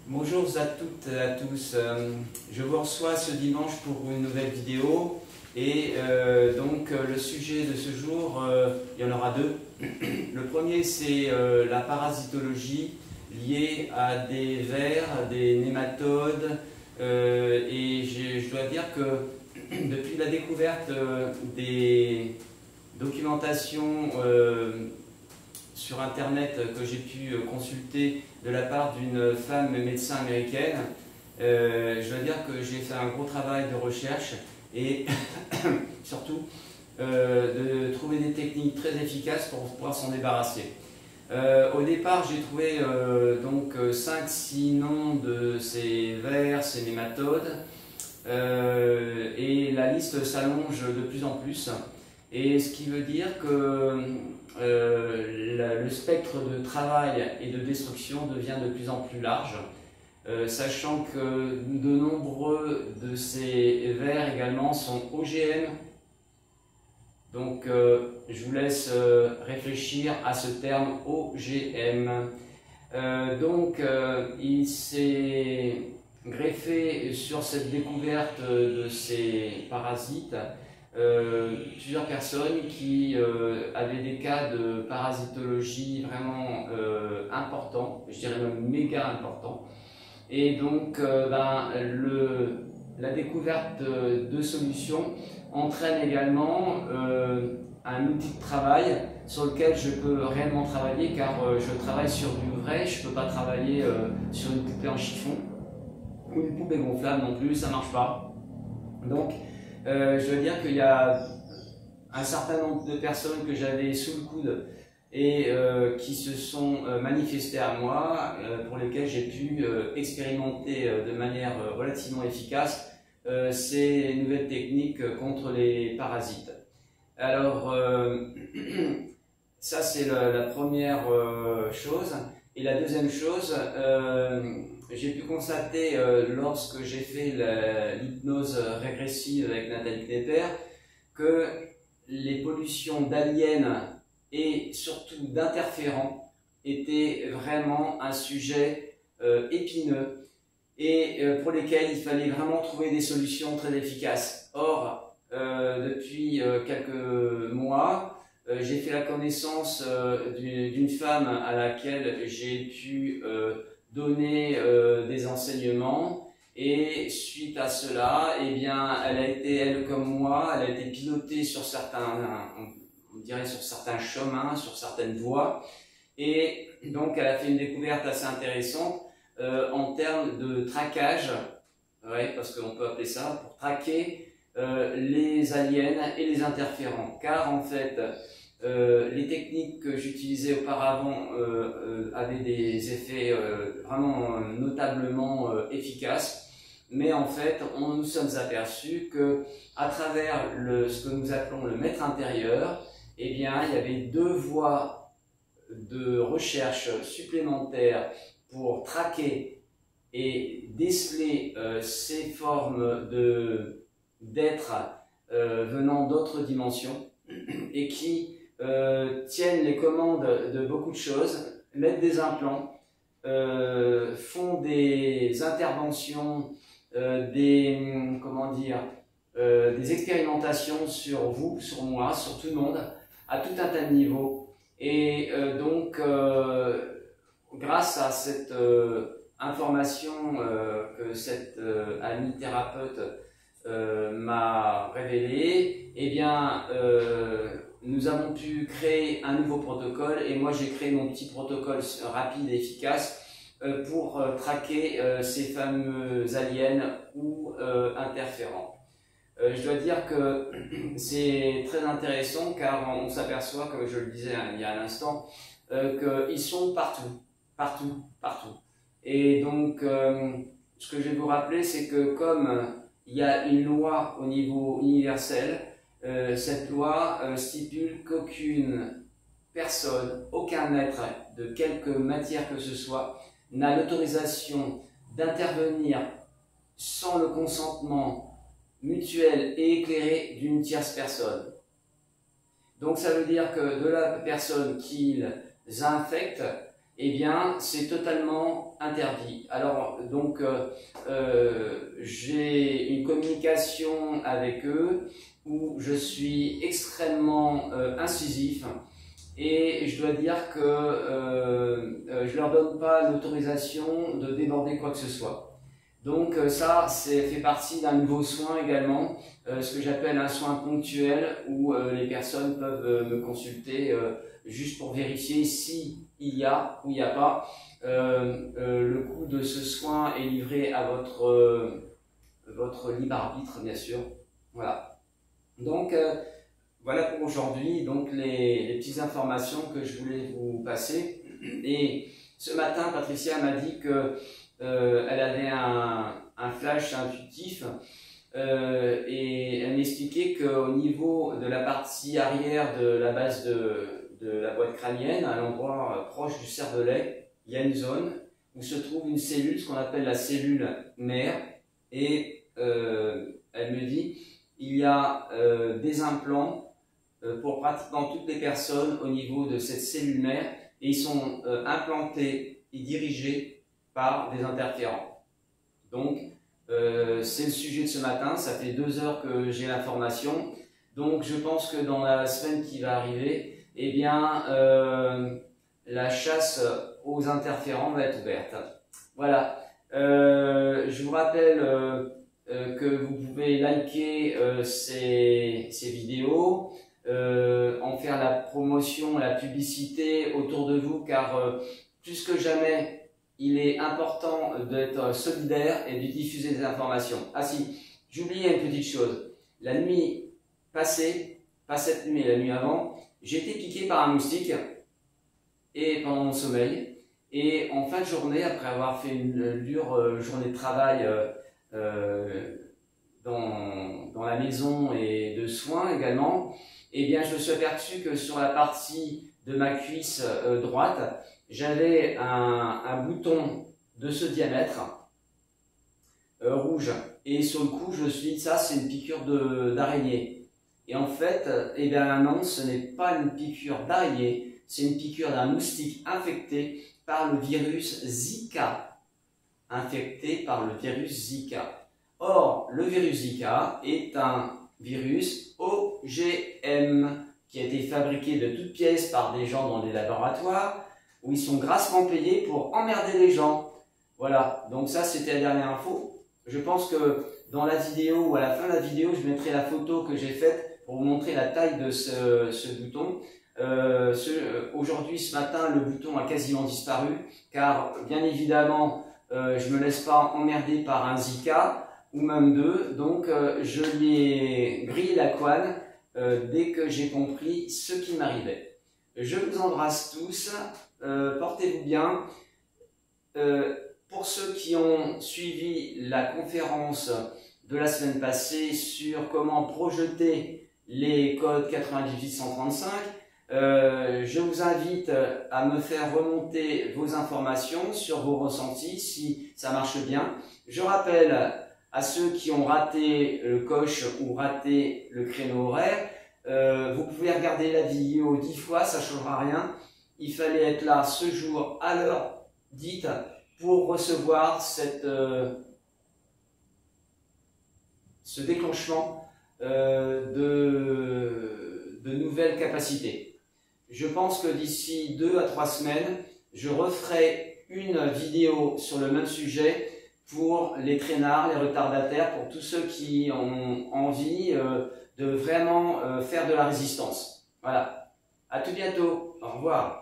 Bonjour à toutes et à tous, je vous reçois ce dimanche pour une nouvelle vidéo et le sujet de ce jour, il y en aura deux. Le premier c'est la parasitologie liée à des vers, des nématodes et je dois dire que depuis la découverte des documentations sur internet que j'ai pu consulter de la part d'une femme médecin américaine, je dois dire que j'ai fait un gros travail de recherche et surtout de trouver des techniques très efficaces pour pouvoir s'en débarrasser. Au départ, j'ai trouvé 5-6 noms de ces vers, ces nématodes, et la liste s'allonge de plus en plus. Et ce qui veut dire que le spectre de travail et de destruction devient de plus en plus large, sachant que de nombreux de ces vers également sont OGM. Donc je vous laisse réfléchir à ce terme OGM. Il s'est greffé sur cette découverte de ces parasites plusieurs personnes qui avaient des cas de parasitologie vraiment importants, je dirais même méga importants. Et donc la découverte de solutions entraîne également un outil de travail sur lequel je peux réellement travailler, car je travaille sur du vrai, je ne peux pas travailler sur une poupée en chiffon ou une poupée gonflable non plus, ça ne marche pas. Donc je veux dire qu'il y a un certain nombre de personnes que j'avais sous le coude et qui se sont manifestées à moi, pour lesquelles j'ai pu expérimenter de manière relativement efficace ces nouvelles techniques contre les parasites. Alors, ça c'est la première chose. Et la deuxième chose, j'ai pu constater lorsque j'ai fait l'hypnose régressive avec Nathalie Knepper que les pollutions d'aliens et surtout d'interférents étaient vraiment un sujet épineux et pour lesquels il fallait vraiment trouver des solutions très efficaces. Or, depuis quelques mois, j'ai fait la connaissance d'une femme à laquelle j'ai pu donner des enseignements, et suite à cela, eh bien, elle a été, elle comme moi, elle a été pilotée sur certains, on dirait sur certains chemins, sur certaines voies, et donc elle a fait une découverte assez intéressante en termes de traquage, ouais, parce qu'on peut appeler ça, pour traquer les aliens et les interférents, car en fait les techniques que j'utilisais auparavant avaient des effets vraiment notablement efficaces, mais en fait nous sommes aperçus que à travers ce que nous appelons le maître intérieur, eh bien, il y avait deux voies de recherche supplémentaires pour traquer et déceler ces formes d'êtres venant d'autres dimensions et qui tiennent les commandes de beaucoup de choses, mettent des implants, font des interventions, des expérimentations sur vous, sur moi, sur tout le monde, à tout un tas de niveaux. Et grâce à cette information que cette amie thérapeute m'a révélée, eh bien, nous avons pu créer un nouveau protocole, et moi j'ai créé mon petit protocole rapide et efficace pour traquer ces fameux aliens ou interférents. Je dois dire que c'est très intéressant, car on s'aperçoit, comme je le disais il y a un instant, qu'ils sont partout, partout, partout. Et donc, ce que je vais vous rappeler, c'est que comme il y a une loi au niveau universel, cette loi stipule qu'aucune personne, aucun être de quelque matière que ce soit, n'a l'autorisation d'intervenir sans le consentement mutuel et éclairé d'une tierce personne. Donc ça veut dire que de la personne qu'ils infectent, eh bien, c'est totalement interdit. Alors, donc, j'ai une communication avec eux où je suis extrêmement incisif et je dois dire que je leur donne pas l'autorisation de déborder quoi que ce soit. Donc ça, fait partie d'un nouveau soin également, ce que j'appelle un soin ponctuel où les personnes peuvent me consulter juste pour vérifier s'il y a ou il n'y a pas. Le coût de ce soin est livré à votre libre arbitre, bien sûr. Voilà. Donc voilà pour aujourd'hui, donc les petites informations que je voulais vous passer. Et ce matin, Patricia m'a dit que elle avait un flash intuitif et elle m'expliquait qu'au niveau de la partie arrière de la base de la boîte crânienne, à l'endroit proche du cervelet, il y a une zone où se trouve une cellule, ce qu'on appelle la cellule mère, et elle me dit il y a des implants pour pratiquement toutes les personnes au niveau de cette cellule mère, et ils sont implantés et dirigés par des interférents. Donc, c'est le sujet de ce matin, ça fait 2 heures que j'ai l'information, donc je pense que dans la semaine qui va arriver, eh bien, la chasse aux interférents va être ouverte. Voilà, je vous rappelle que vous pouvez liker ces vidéos, en faire la promotion, la publicité autour de vous, car plus que jamais, il est important d'être solidaire et de diffuser des informations. Ah si, j'oubliais une petite chose. La nuit passée, pas cette nuit mais la nuit avant, j'ai été piqué par un moustique et pendant mon sommeil. Et en fin de journée, après avoir fait une dure journée de travail dans la maison et de soins également, eh bien, je me suis aperçu que sur la partie de ma cuisse droite, j'avais un bouton de ce diamètre rouge. Et sur le coup, je me suis dit, ça, c'est une piqûre d'araignée. Et en fait, eh bien non, ce n'est pas une piqûre d'araignée, c'est une piqûre d'un moustique infecté par le virus Zika. Infecté par le virus Zika. Or, le virus Zika est un virus OGM qui a été fabriqué de toutes pièces par des gens dans des laboratoires où ils sont grassement payés pour emmerder les gens. Voilà, donc ça c'était la dernière info. Je pense que dans la vidéo ou à la fin de la vidéo, je mettrai la photo que j'ai faite pour vous montrer la taille de ce bouton. Aujourd'hui, ce matin, le bouton a quasiment disparu car bien évidemment, je ne me laisse pas emmerder par un Zika ou même deux, donc je lui ai grillé la couenne dès que j'ai compris ce qui m'arrivait. Je vous embrasse tous, portez-vous bien. Pour ceux qui ont suivi la conférence de la semaine passée sur comment projeter les codes 98-135, je vous invite à me faire remonter vos informations sur vos ressentis si ça marche bien. Je rappelle à ceux qui ont raté le coche ou raté le créneau horaire, vous pouvez regarder la vidéo 10 fois, ça ne changera rien. Il fallait être là ce jour à l'heure dite pour recevoir ce déclenchement de nouvelles capacités. Je pense que d'ici 2 à 3 semaines, je referai une vidéo sur le même sujet pour les traînards, les retardataires, pour tous ceux qui ont envie de vraiment faire de la résistance. Voilà. À tout bientôt. Au revoir.